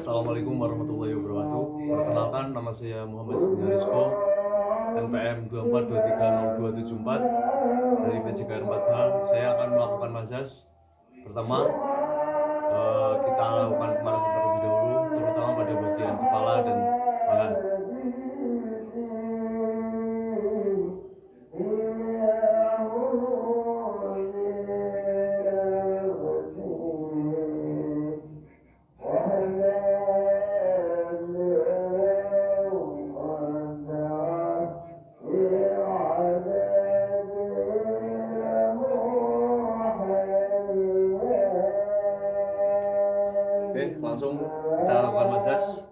Assalamualaikum warahmatullahi wabarakatuh. Perkenalkan, nama saya Muhammad Rizko, NPM 24230274 dari PJKR 4H. Saya akan melakukan mazas. Pertama, kita lakukan pemanasan terlebih dahulu, terutama pada bagian kepala dan tangan. Oke, langsung kita lakukan masas.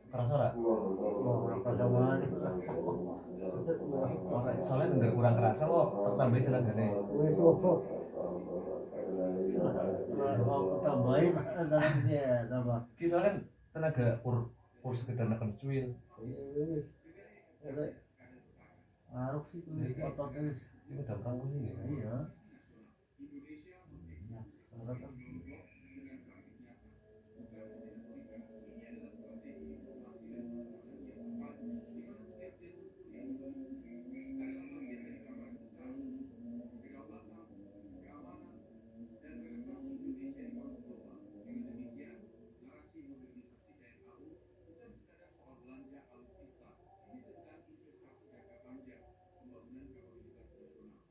Kerasa gak? Soalnya nggak kurang kerasa kok, tambahin tenaganya. Tambahin dalamnya tambah. Soalnya tenaga pur sekedar neken secuil. Ngaruh sih tulis ototnya. Ini udah perang sih ya. Iya.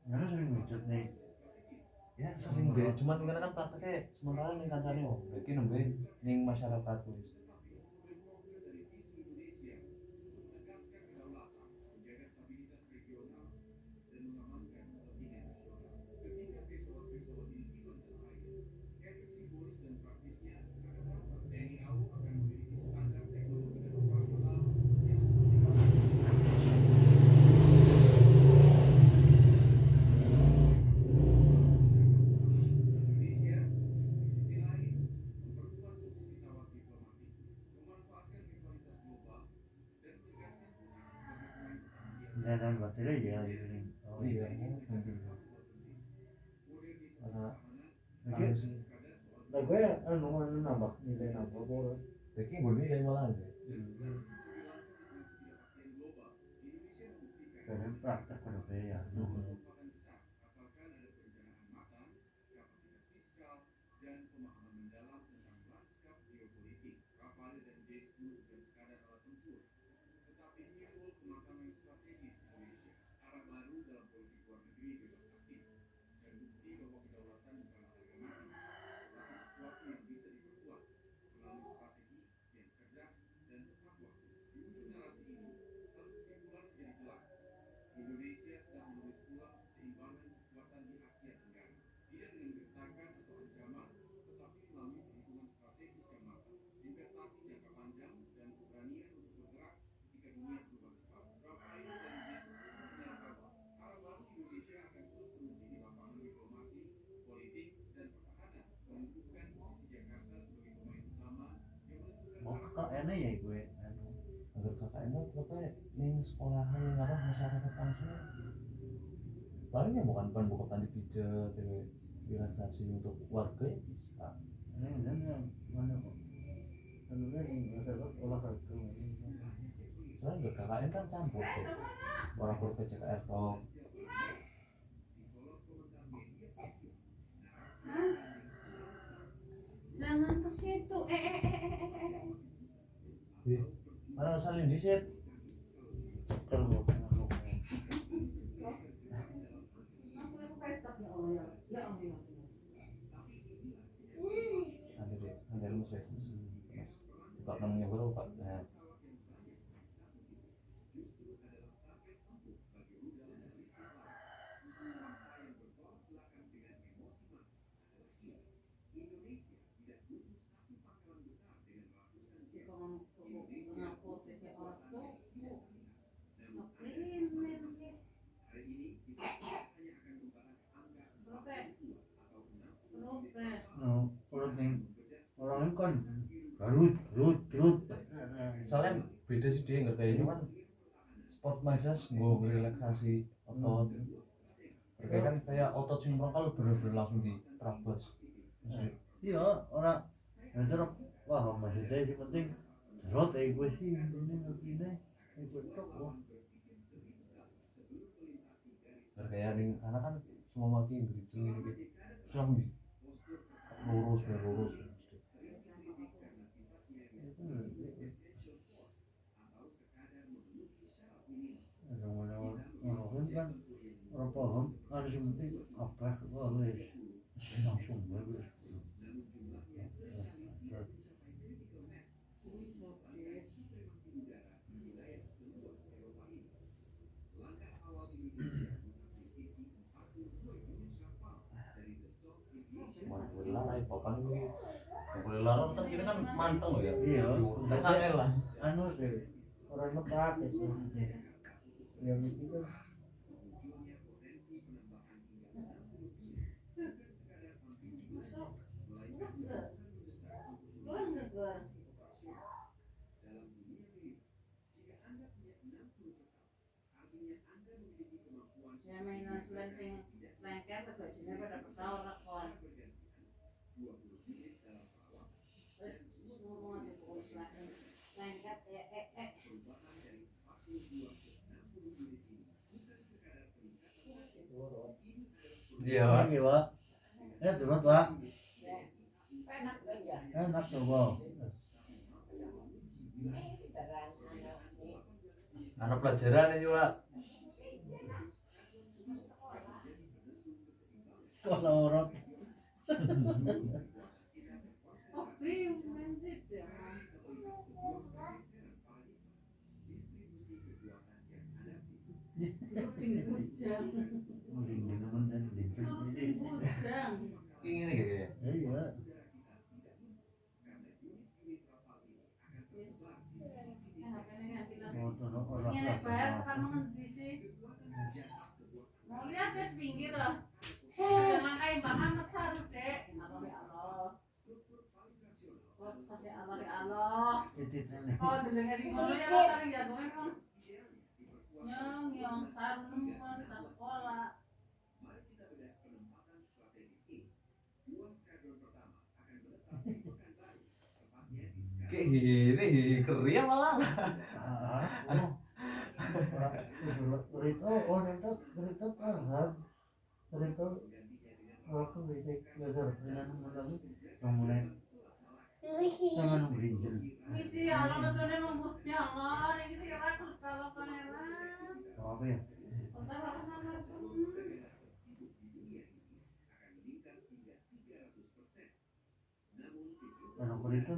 Karena sering wujud nih. Ya sering deh, cuman karena kan prakteknya sementara nih kancane om, lagi nembe ning masyarakat tulis. Dan baterai ya ini. Oh Iya, penting. Lagi sih. Nah gue nambah nilai nambah gue. Lagi gue nilai malah deh. Karena praktek pada ya. KKN ya gue agar KKN itu tetep ning sekolahan ning apa masyarakat langsung paling ya bukan buka panti pijat relaksasi untuk warga ya bisa yang mana kok tentunya di masyarakat olahraga soalnya KKN kan campur tuh orang PCKR dong. Jangan ke situ. Mana salin di set kalau sandal mas buka namanya baru pak nah. kalau nih orang kan garut Soalnya beda sih dia nggak kayaknya kan sport massage gue relaksasi otot kayak kan kayak otot sing kalau bener-bener langsung diterabas iya orang ngejar wah maksudnya sih penting terus gue sih ini ngertinya ikut kok kayak ring karena kan semua makin gericil gitu langsung lurus orang kan orang paham harus yang penting apa harus langsung bagus boleh lah papan gue boleh larang kan ini kan manteng loh ya iya tengahnya lah anu sih orang ngepak itu yang itu kan Ya mainan selengkeng lengket agak sini pada petau rakon. Ngomong aja pokoknya selengkeng lengket iya pak lagi pak turut pak enak aja. enak coba anak pelajaran aja pak sekolah orang ini kayak iya Ini bayar kan mengendi sih. Mau lihat ya pinggir loh. Jangan kayak bahan saru dek. Allah. Oh, sampai Allah. Oh, dengar di ngono ya paling jagoan kon. Nyong saru nemen sa sekolah. kayak gini keriak malah Berita terhad berita waktu bisa belajar dengan mulai jangan berinjil Misi Allah betulnya membuknya Allah. Ini sih rakus kalau pangeran. apa ya Kalau sana kalau berita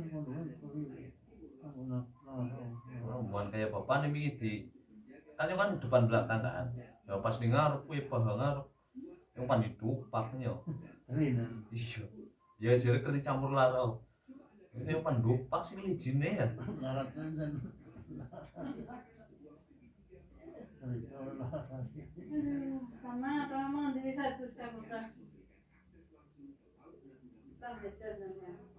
bukan kayak bapak nih midi kan yang kan depan belakang kan ya pas di ngarep wih paha ngarep yang pan didupaknya Rinan iya ya jadi kerja campur laro ini yang pan dupak sih lijinnya ya ngaratkan dan sama teman di satu kamu tak tak baca namanya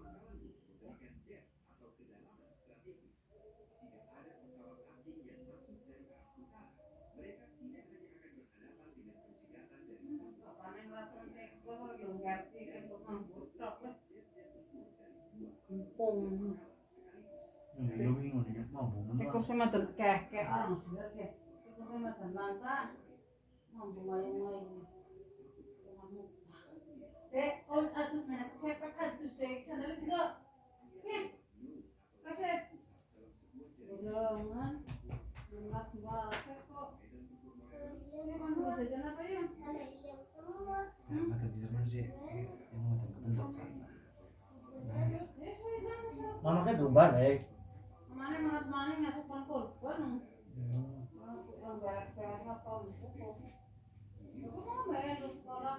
kampung. Yo bingung nih mau Iku sing meden keh orang sebenarnya keh. Iku sing meden langka. Mampu mayu-mayu. Dek, atus menak cepet atus dek. Sandalnya juga. Nih. Kaset. Bolongan. Nangkat banget kok. Ini kan buat jajan apa ya? Mata di Jerman sih, yang mata kebentuk sana. Mama kan tuh balik. Mana mangat mana ngasih korban. Yang beres-beres apa itu? Aku mau bayar lu sekolah.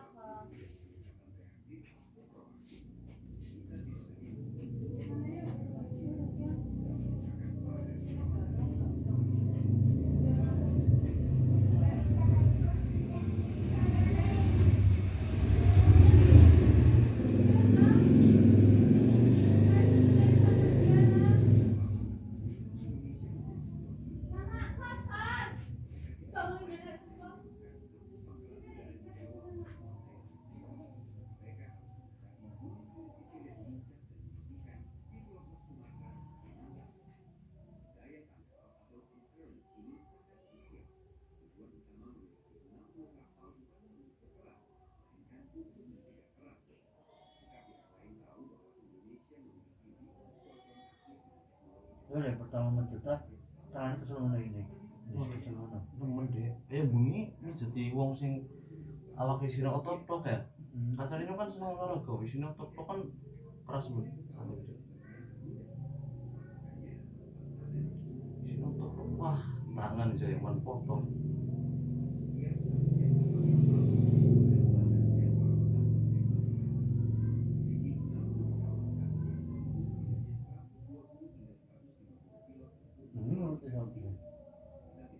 Yo deh pertama mencetak tangan ke seluruh ini. Nemen deh. Bengi ini jadi wong sing awake isine otot-otot ya. Kacane kan seneng olahraga, isine otot-otot kan keras banget. Sampai gede. Isine otot-otot wah, tangan aja yang potong.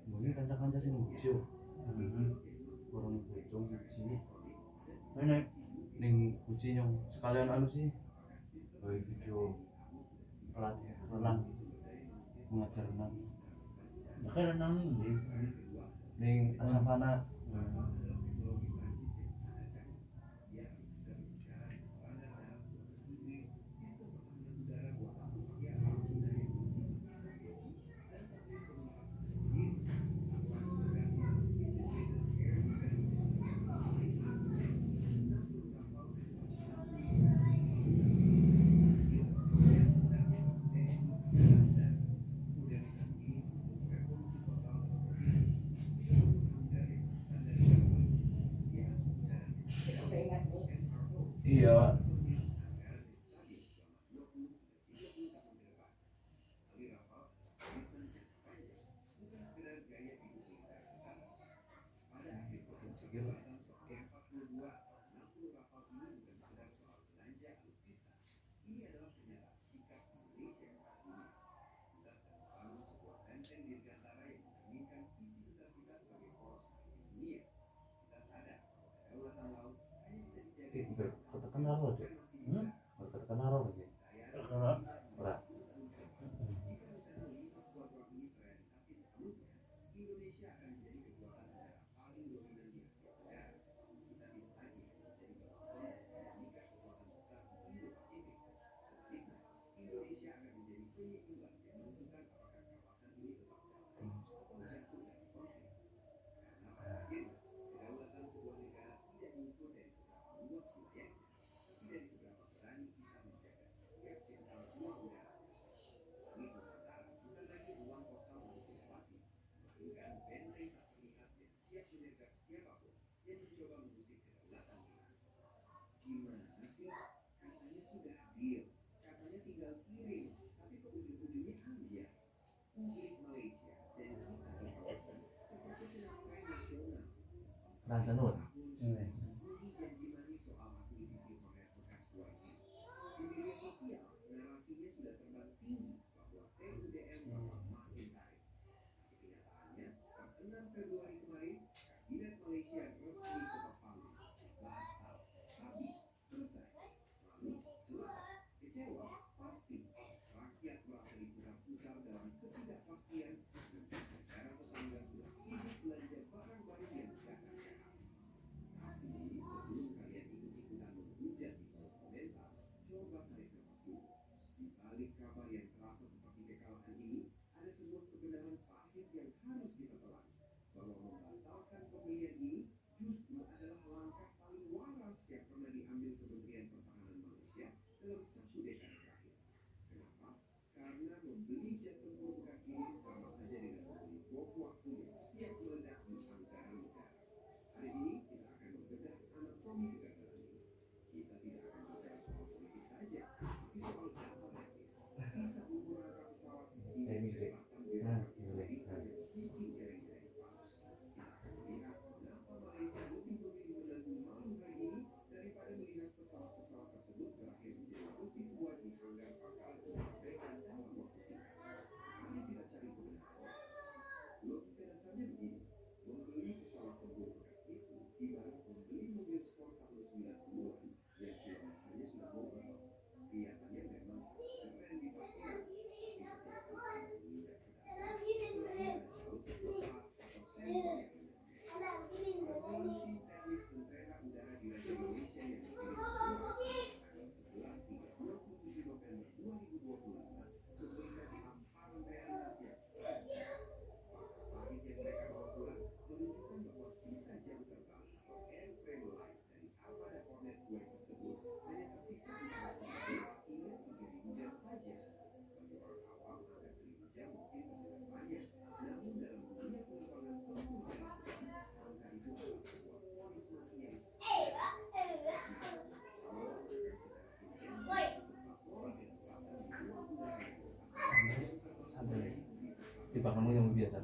Bengi kanca-kanca sing bojo. Orang bojo siji. Nenek Ning uji nyong sekalian anu sih gawe video pelatihan renang mengajar renang makanya renang ini. ning Asavana. Iya. Berketekan haro deh. Berketekan haro lagi. Kalau Ora. Rasa nun. tiba kamu yang biasa.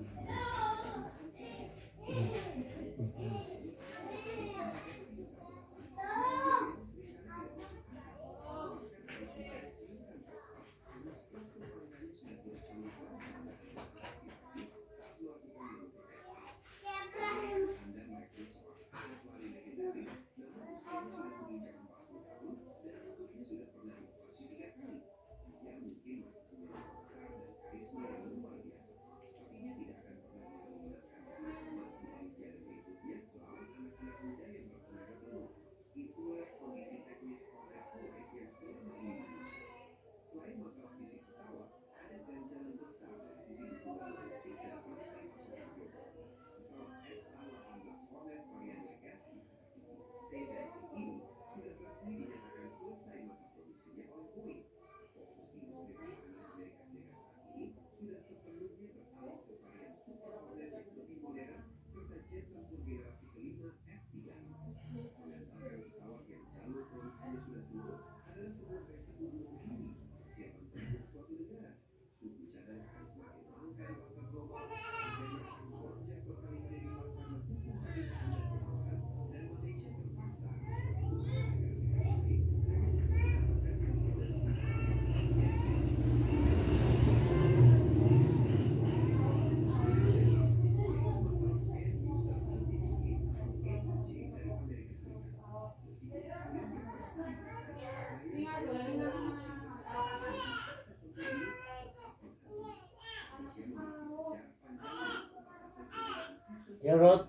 Ya Rod,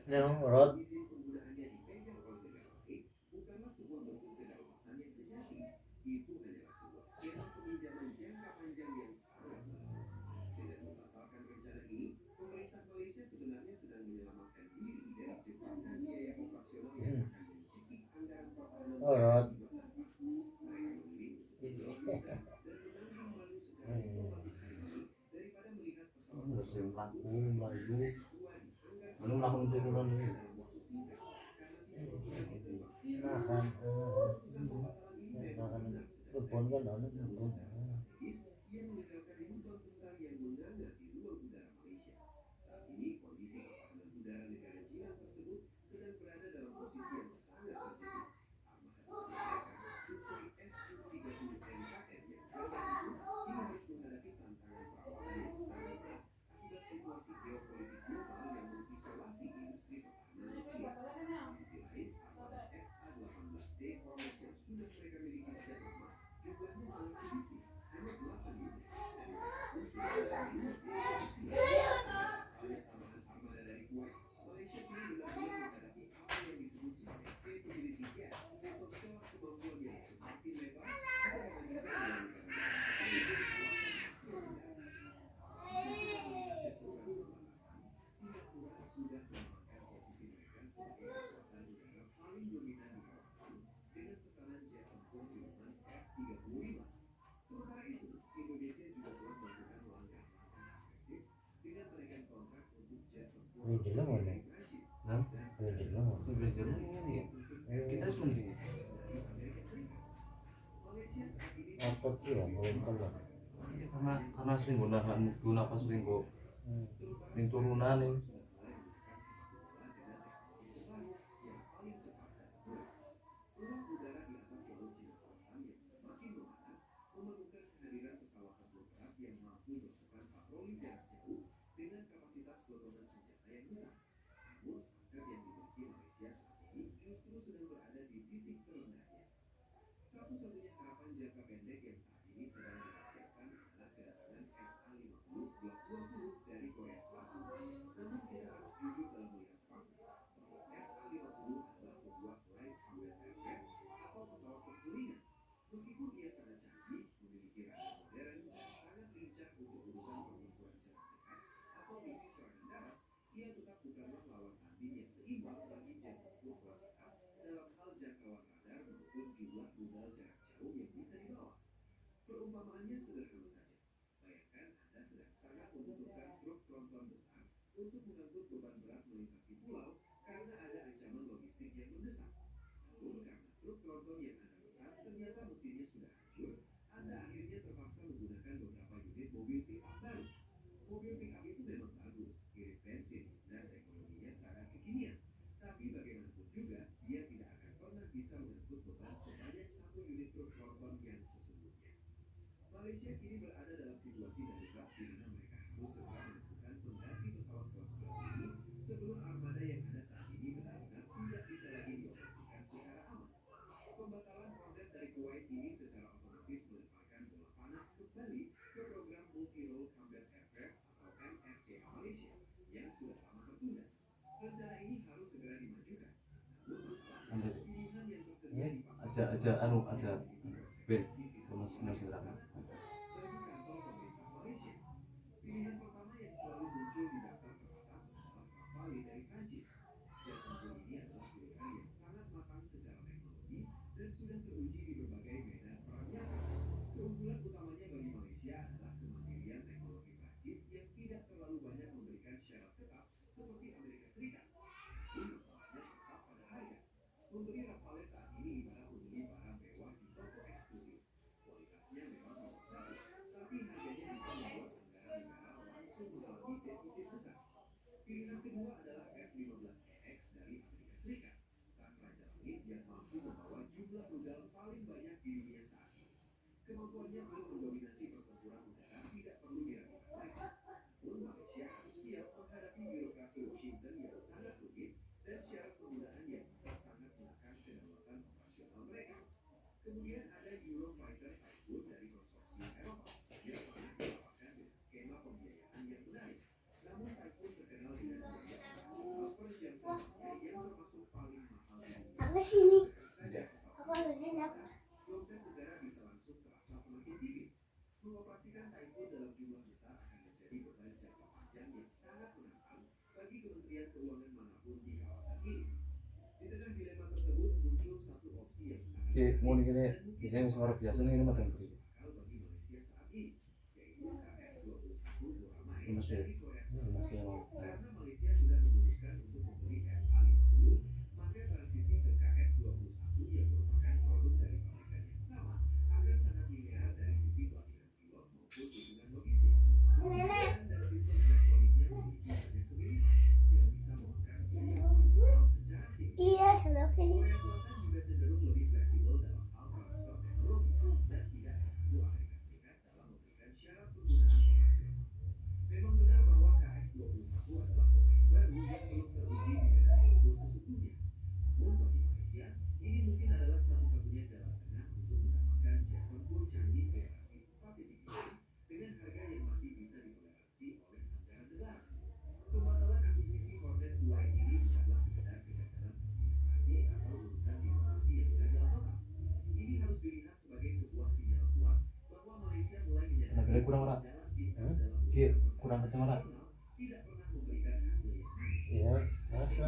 ya, Rod, oh Rod, Sing laku maju anu laku turunan ini nah kan, kebun kan ada kebun. Ini jelas mana? nah Ini jelas mana? belajar ini ya kita harus mending Otot sih ya, belum keluar. karena sering guna apa sering kok ning turunan nih aja aja Ben mesinnya segera. Apa sini? Aku ada siap. Oke, mau nih gini, biasanya suara biasa nih ini mah tentang beri. Masih mau. Nenek. Iya, sudah ini. Nah, kurang ora. Kurang kecil ora. Iya, masa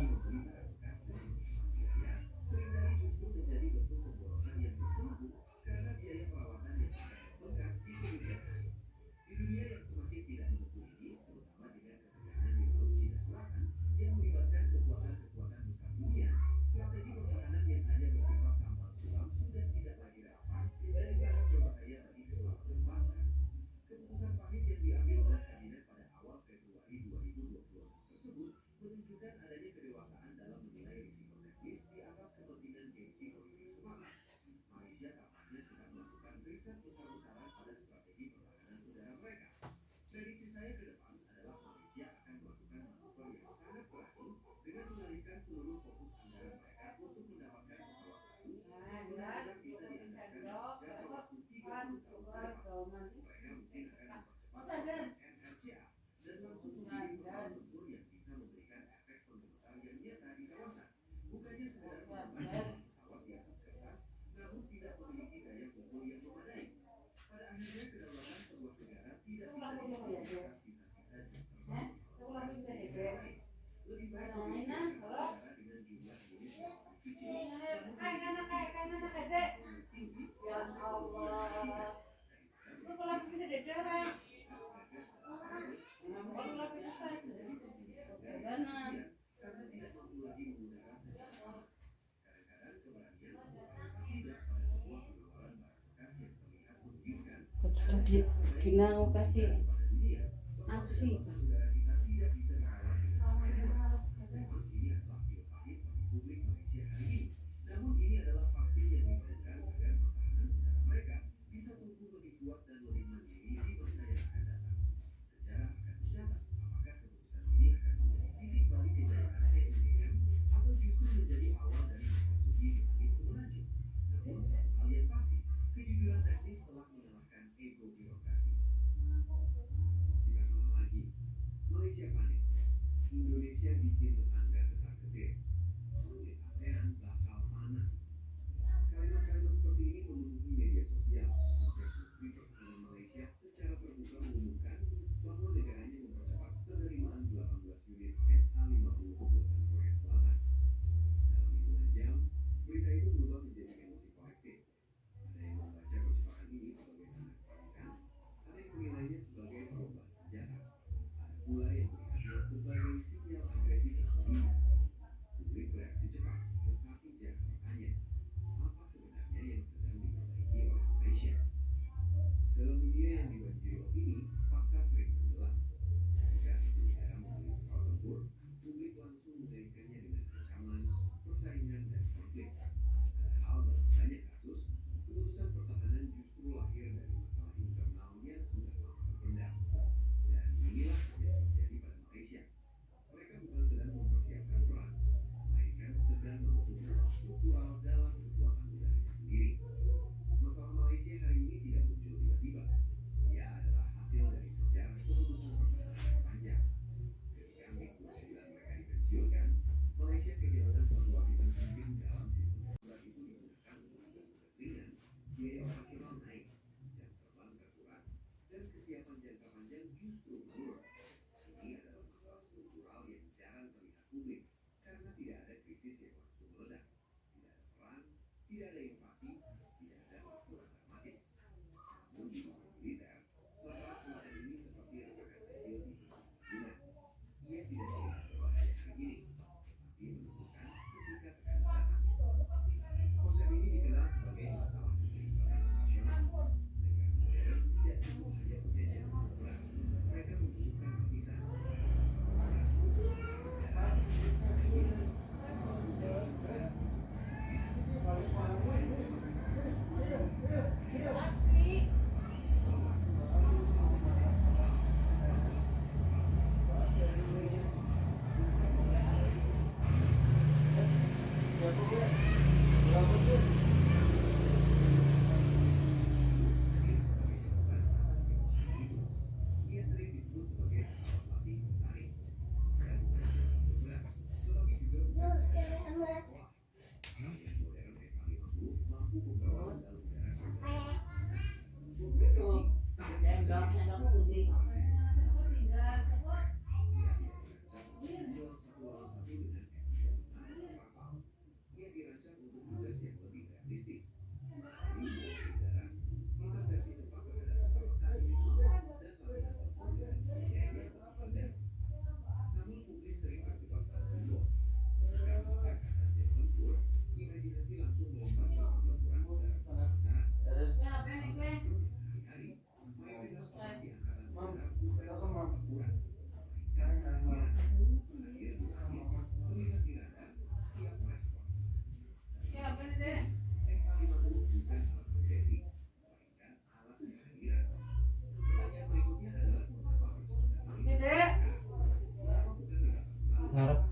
Kina kasih ngarep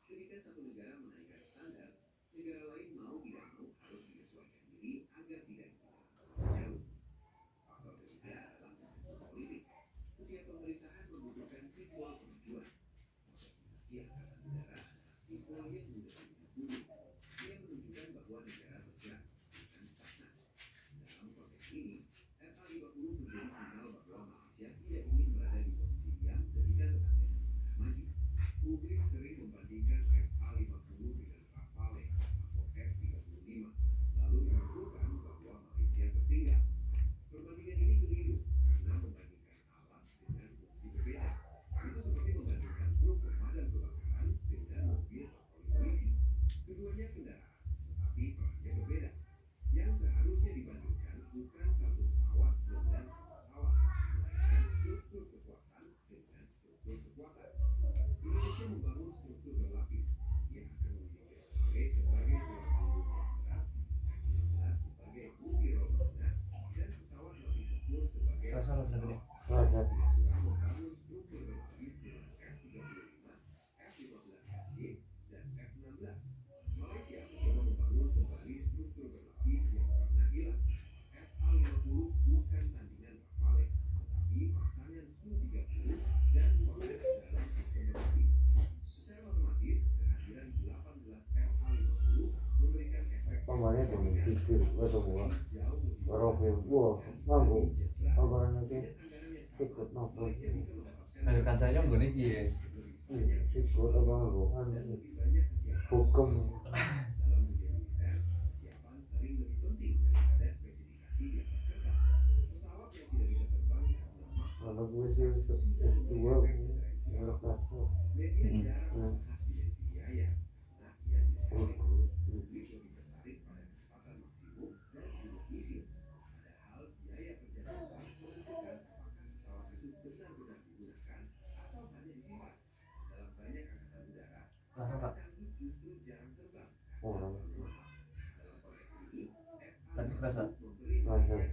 Ketika satu negara menaikkan standar, negara lain mau tidak mau harus menyesuaikan. Kalau udah gede. Rasa. Pamannya tuh pikir, atau buah, barokah, buah, mampu, apa nanti ikut nafas, Ayo kancanya gue nih ya. ikut apa bukan, hukum, kalau gue sih dua, berapa, Larang Kak. orang, Tapi kerasa. rasa, yes,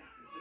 aku,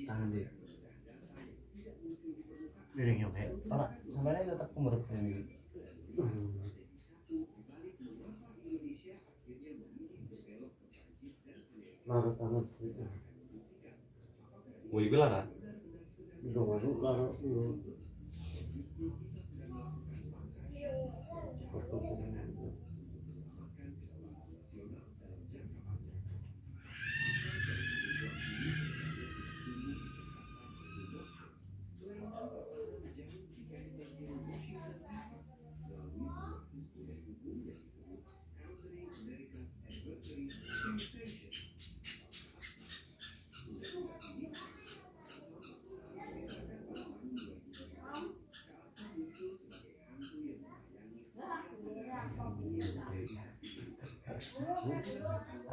Tangan deh. Miring yang kayak Ora, sampeyan tetep kemerep ini. lara tangan gitu. Wih, gue lara. Udah masuk lara itu.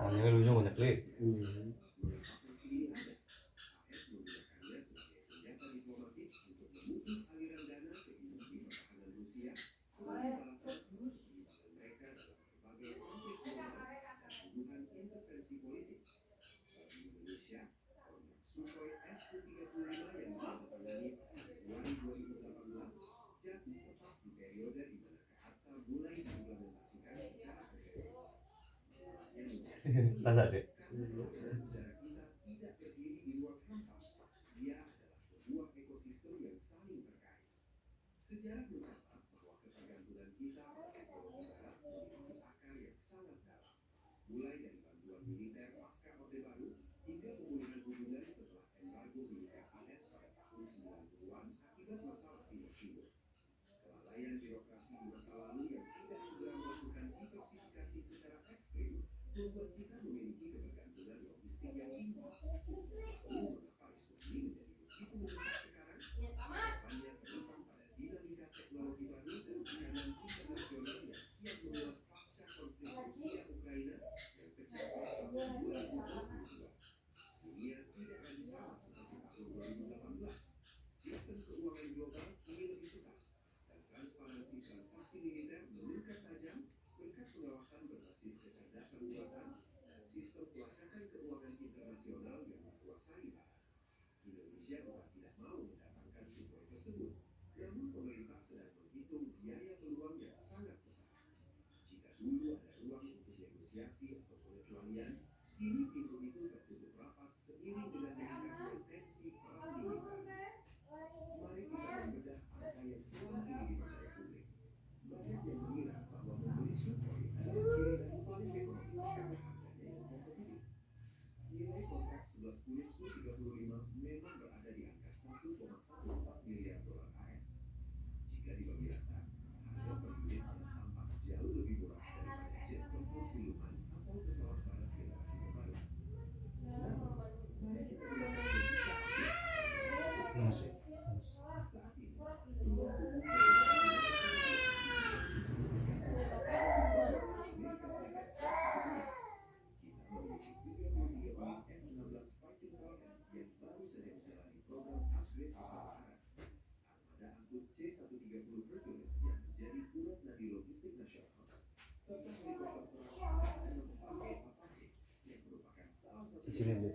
Aneh lu banyak klik. Rasa deh. Masih. Kecilin ya.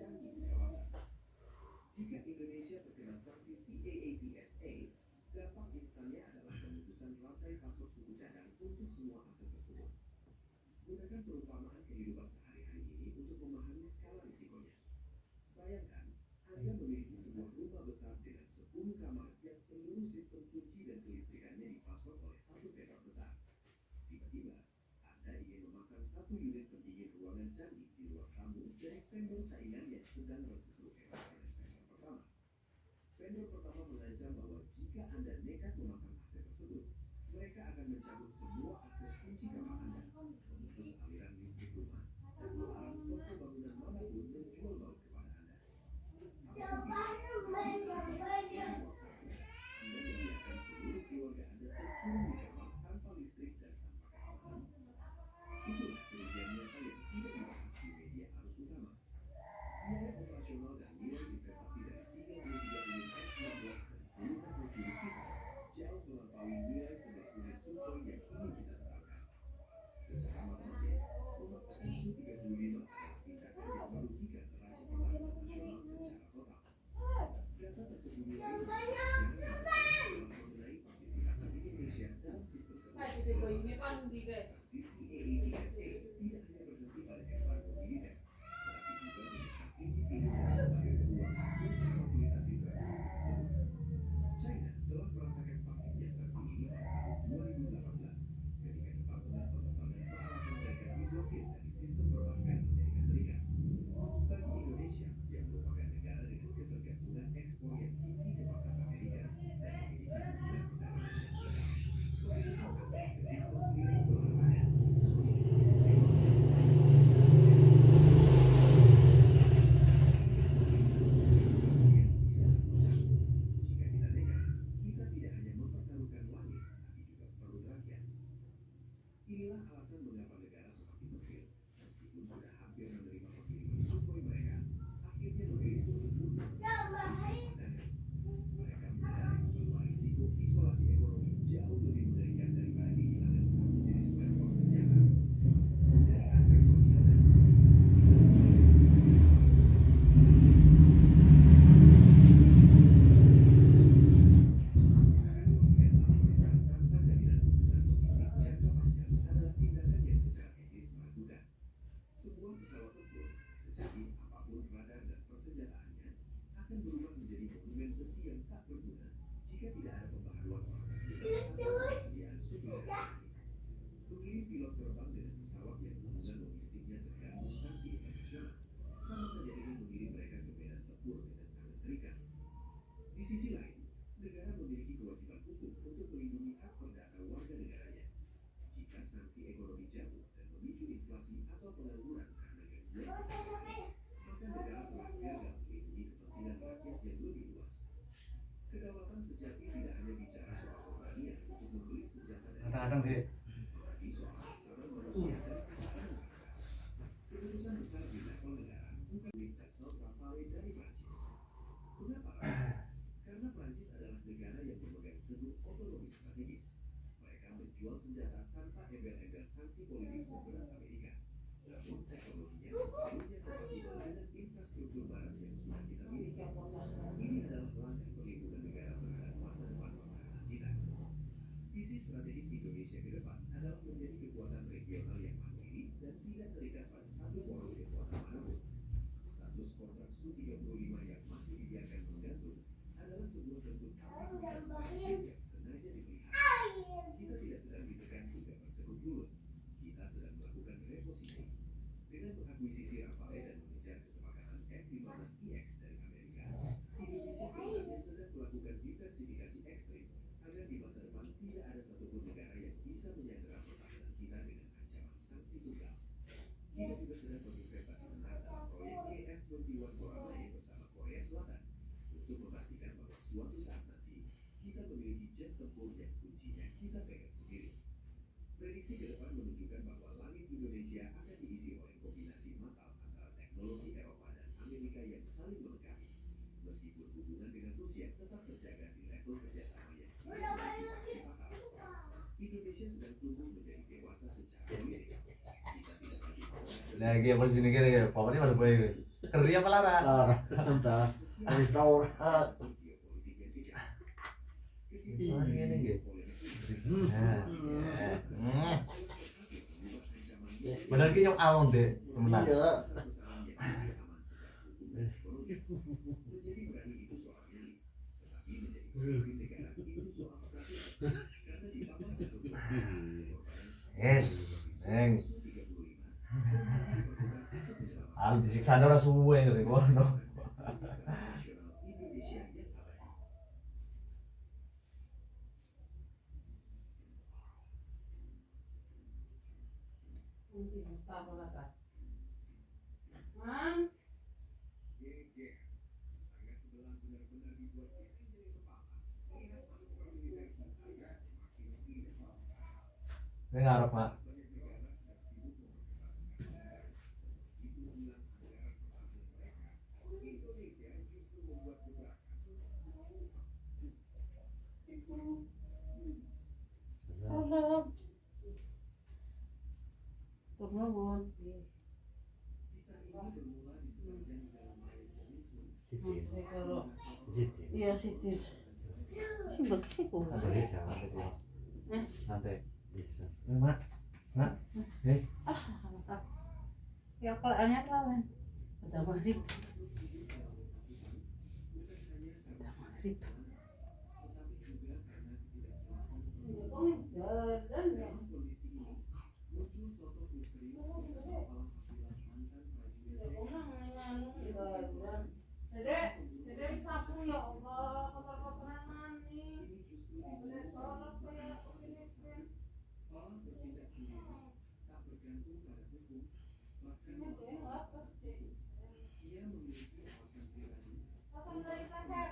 Kadang-kadang deh. Lagi apa sih ini kira pokoknya pada boy keri apa lara? Lara, entah. Habis tahu Soalnya ini gitu. Bener ki yang alon deh, temenan. iya. Yes, neng. Al disiksa ora suwe ngene kono. Mam, Kowe ngarep, Mak. salam. Turun. Sitin. Iya sitir. Si bagus sih kok. Ada bisa, ada dua. Santai. Bisa. Mak. Mak. Hei. Ya kalau aneh lawan. Ada maghrib. Ada maghrib. Dedek, dedek sapu ya Allah, kotor-kotoran mani. Dedek tolong kayak begini. Ini dia apa sih? Pasang dari kaset.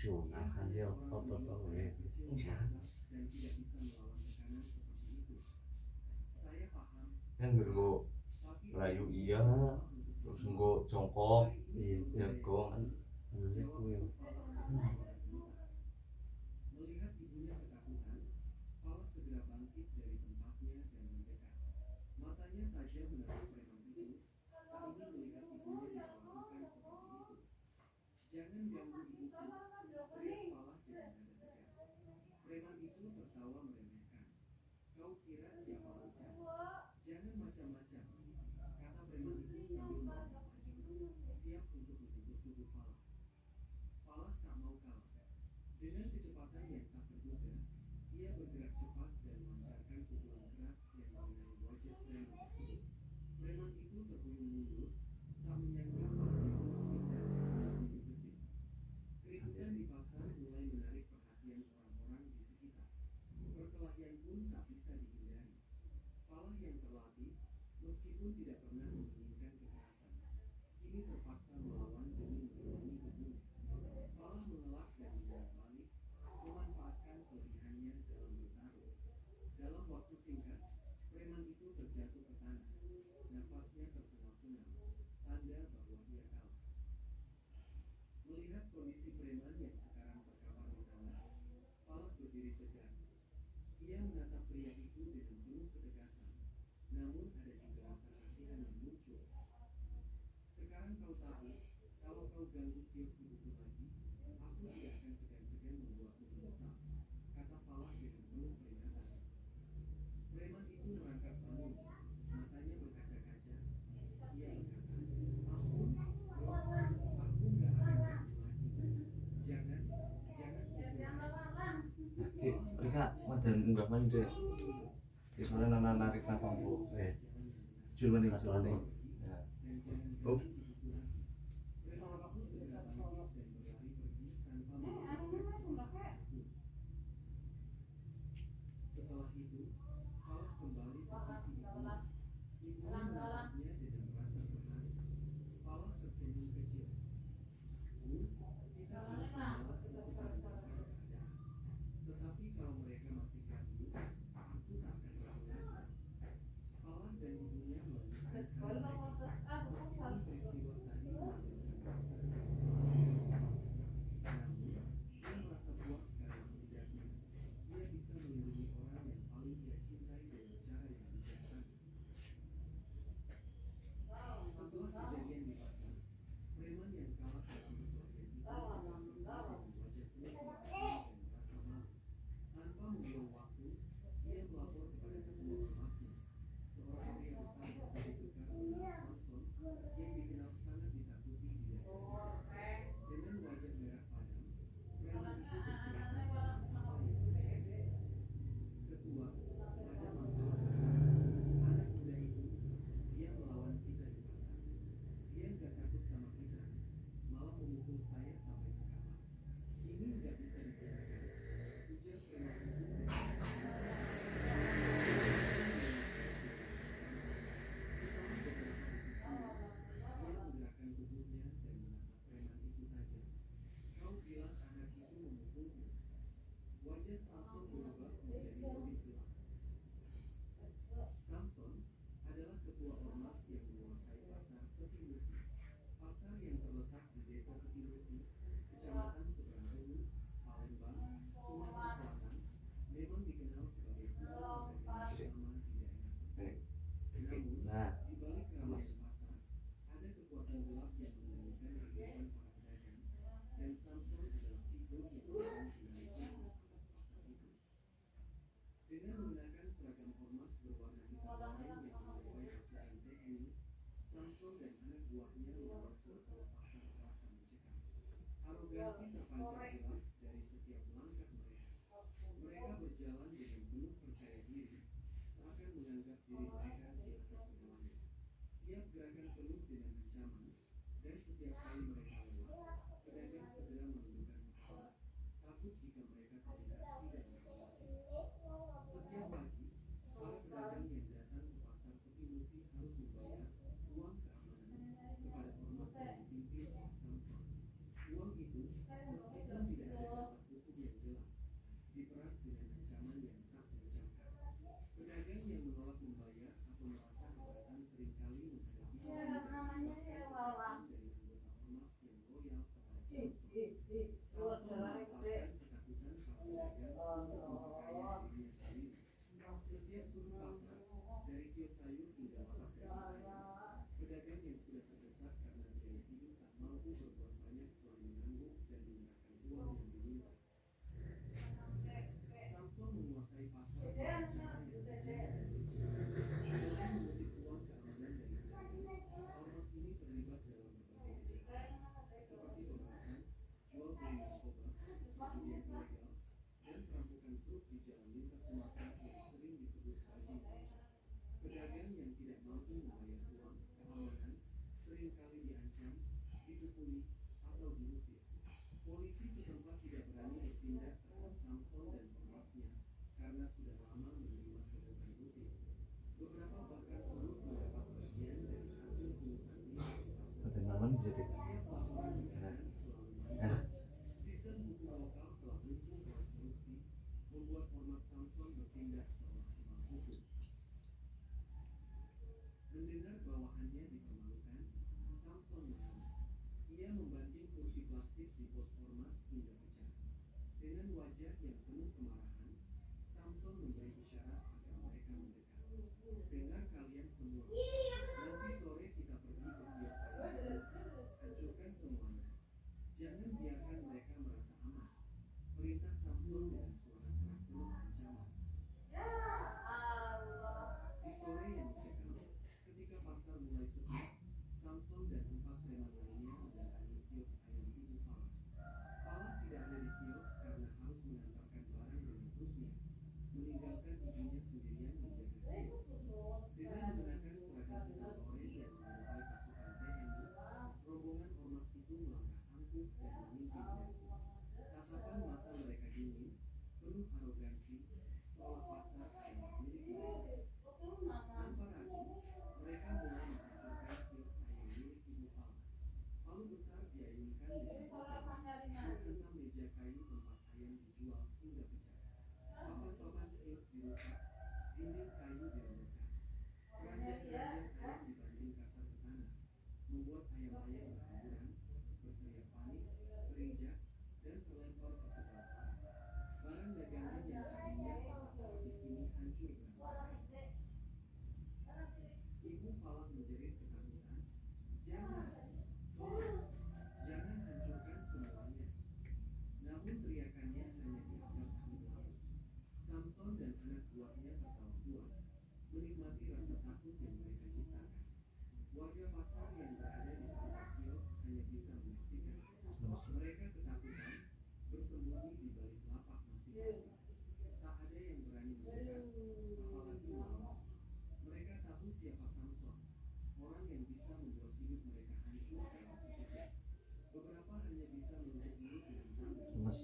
profesional kan dia otot ya. Kan bergo melayu iya terus nggo jongkok Iya, ya go namanya kuil. mereka madan unggah man deh sebenarnya narik napampu jual maning jual maning oh nah mas Teman jadi enak. Mas.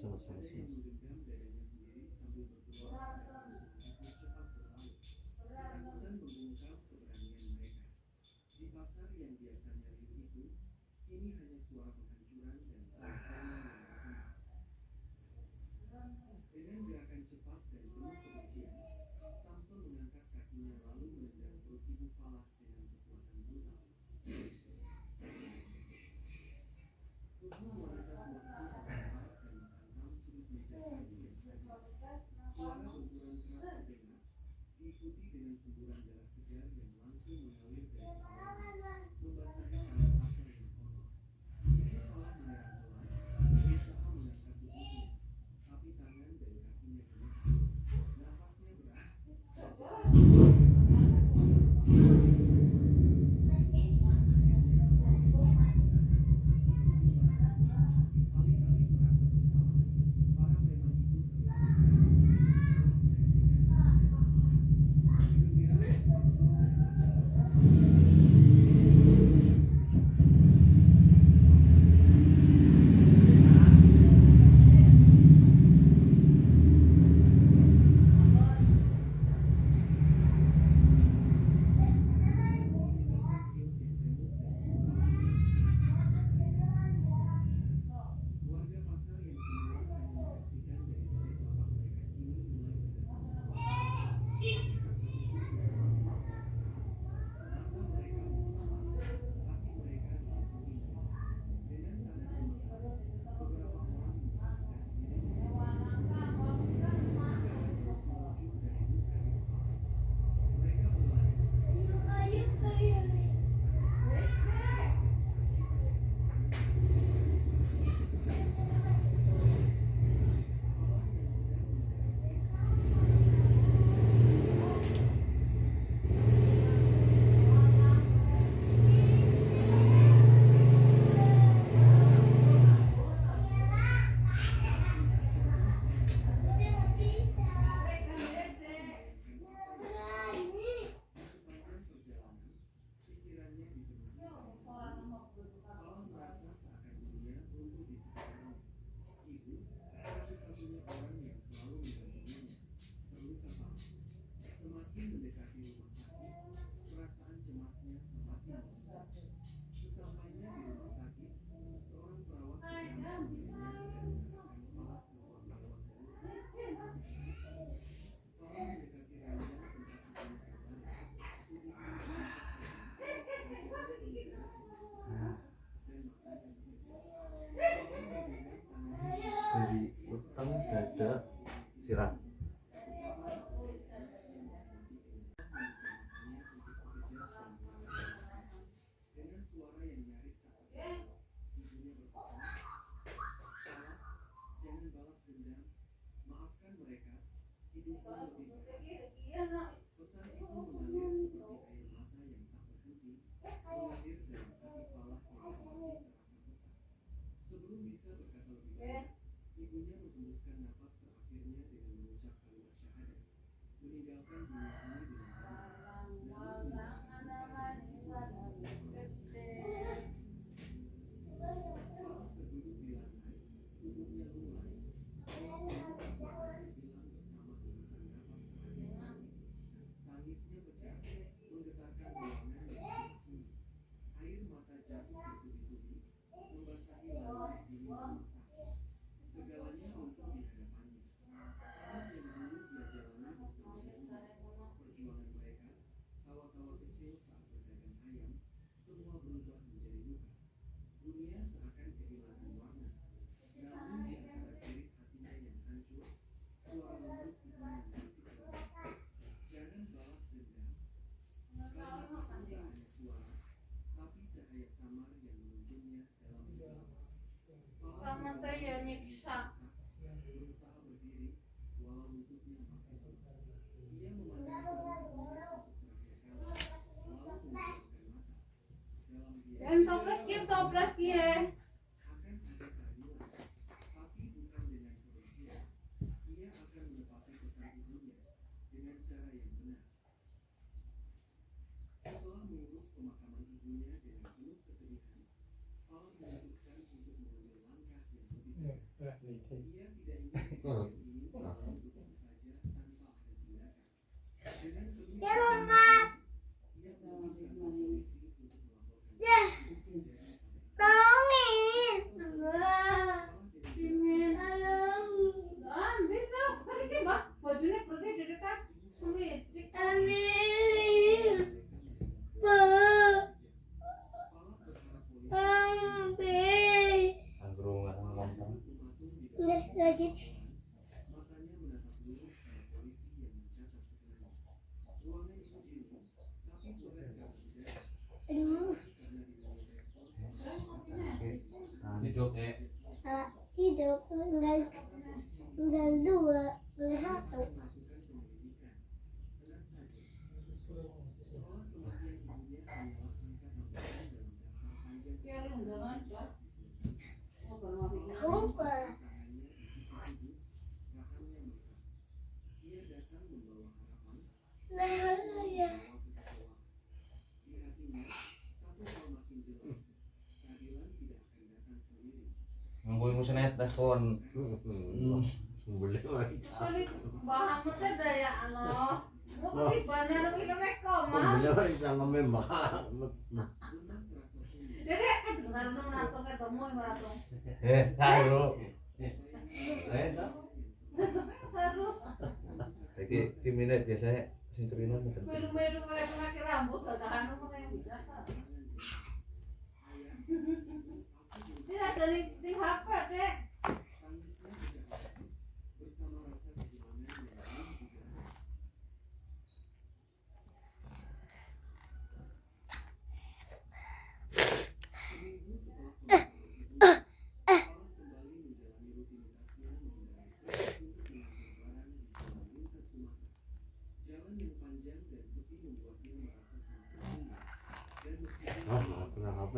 Sirat. Paman teh ya nyiksa. Yang toples kieu. Ya lompat. Ya. Tolongin. Pimin. Tolongin. Ambil dong. Tadi ki bah bajunya bersih jadi tak licik. Ambil. Ambil. Anggrungan ngomong. Udah lanjut. Aduh. Hidup Hidup enggak dua, enggak satu. Kieu undangan bah. Oh, baru mau bikin. Lupa. Nah, ya. nganggo musenet daskon. Boleh mari. Kali bahan teh daya Allah. Mau di bandara kita meko mah. Boleh mari sama membak. Dede kan karena menatong eta moy menatong. Saru. Seru. Iki timine biasanya sing kerinan meten. Melu-melu wae pakai rambut gagahan mah kayak biasa. Tidak dari di HP, Dek. Pernah HP.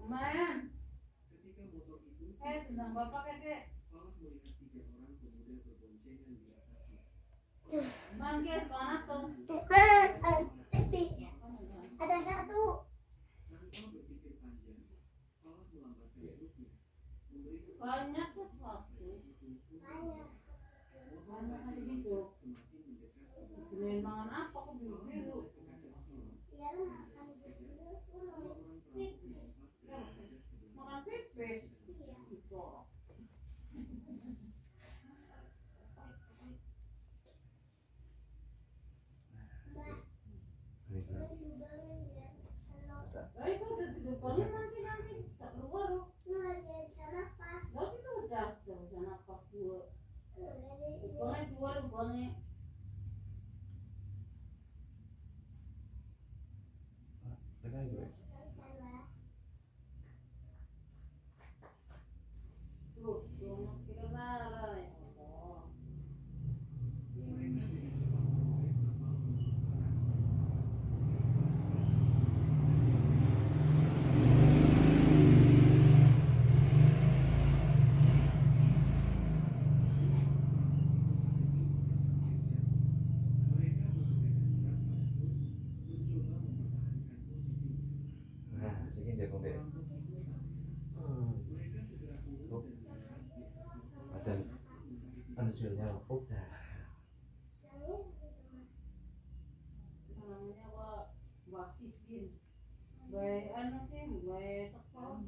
Lumayan. Tendang bapak kan, Dek. Manggil mana tuh? Ada satu. Banyak tuh waktu. Banyak. Banyak hari gitu. Benerin mangan apa kok biru-biru? Ya lu makan dulu. Pipis. Makan pipis. Gitu. bengi. Mereka itu ya. Tuh, mas kira lara ya Allah. Nah, segini jagung deh. Tuh. Ada manusianya udah. Namanya waksitin. Baik anu sih, baik teko.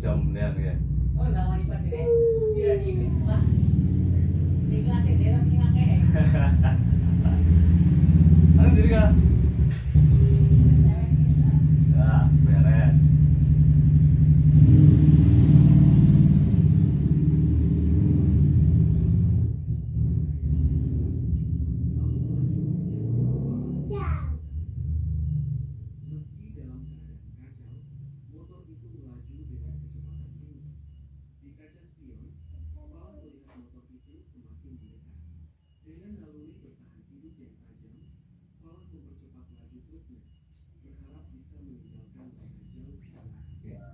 Jam nian ya. Oh, enggak mau lipat deh. Dia di wah. Di kelas ini dia mesti ngake. Anu jadi kan? Ya, beres.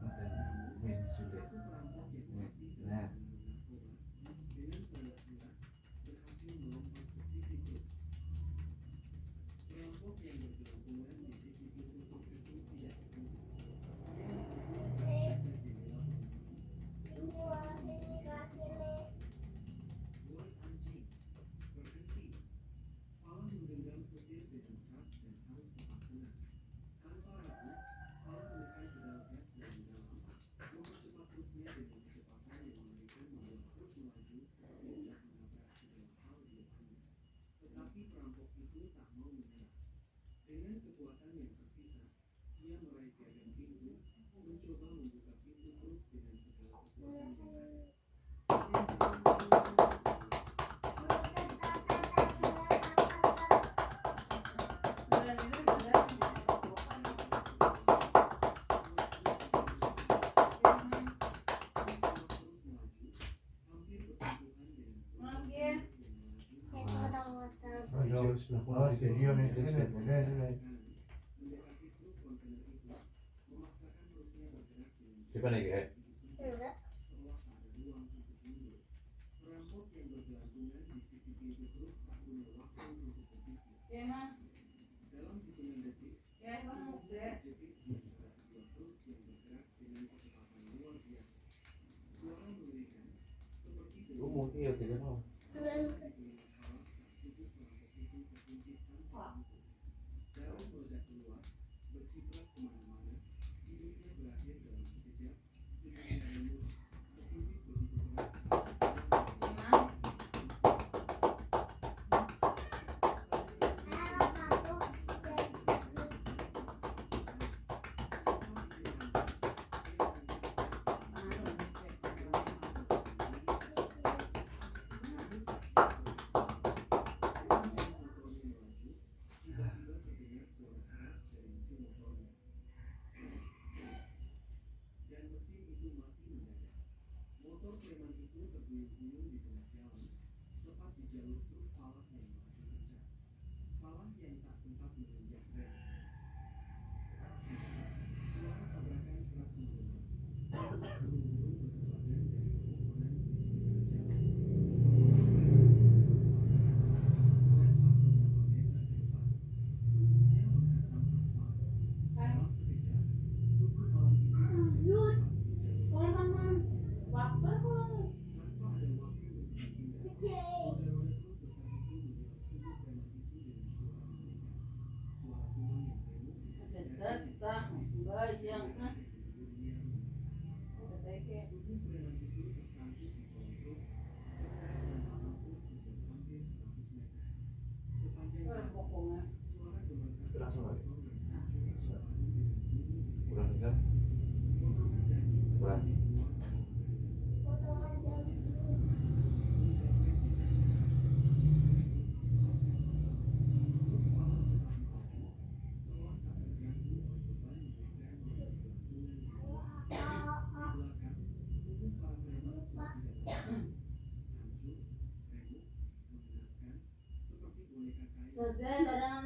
Oke, win sudah. Nah, Oh, jadi on itu kan bener. Coba nih kayak. Enggak. Ya, Mas. Ya, emang udah. lu mungkin ya tidak mau. Sedetah bayang ah. Udah teke. Pokoknya. Langsung lagi. Kurang kencang. Kurang. Kerja barengan.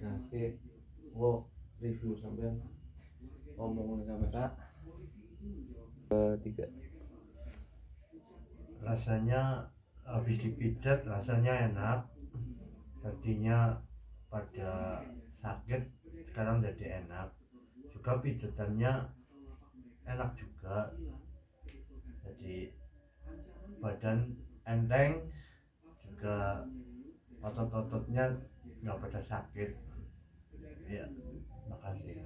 Nah, oke, gua review sampean ngomong di kamera. Tiga. Rasanya habis dipijat rasanya enak. Tadinya pada sakit, sekarang jadi enak. Juga pijatannya enak juga. Jadi badan enteng, juga otot-ototnya nggak pada sakit. Ya, makasih.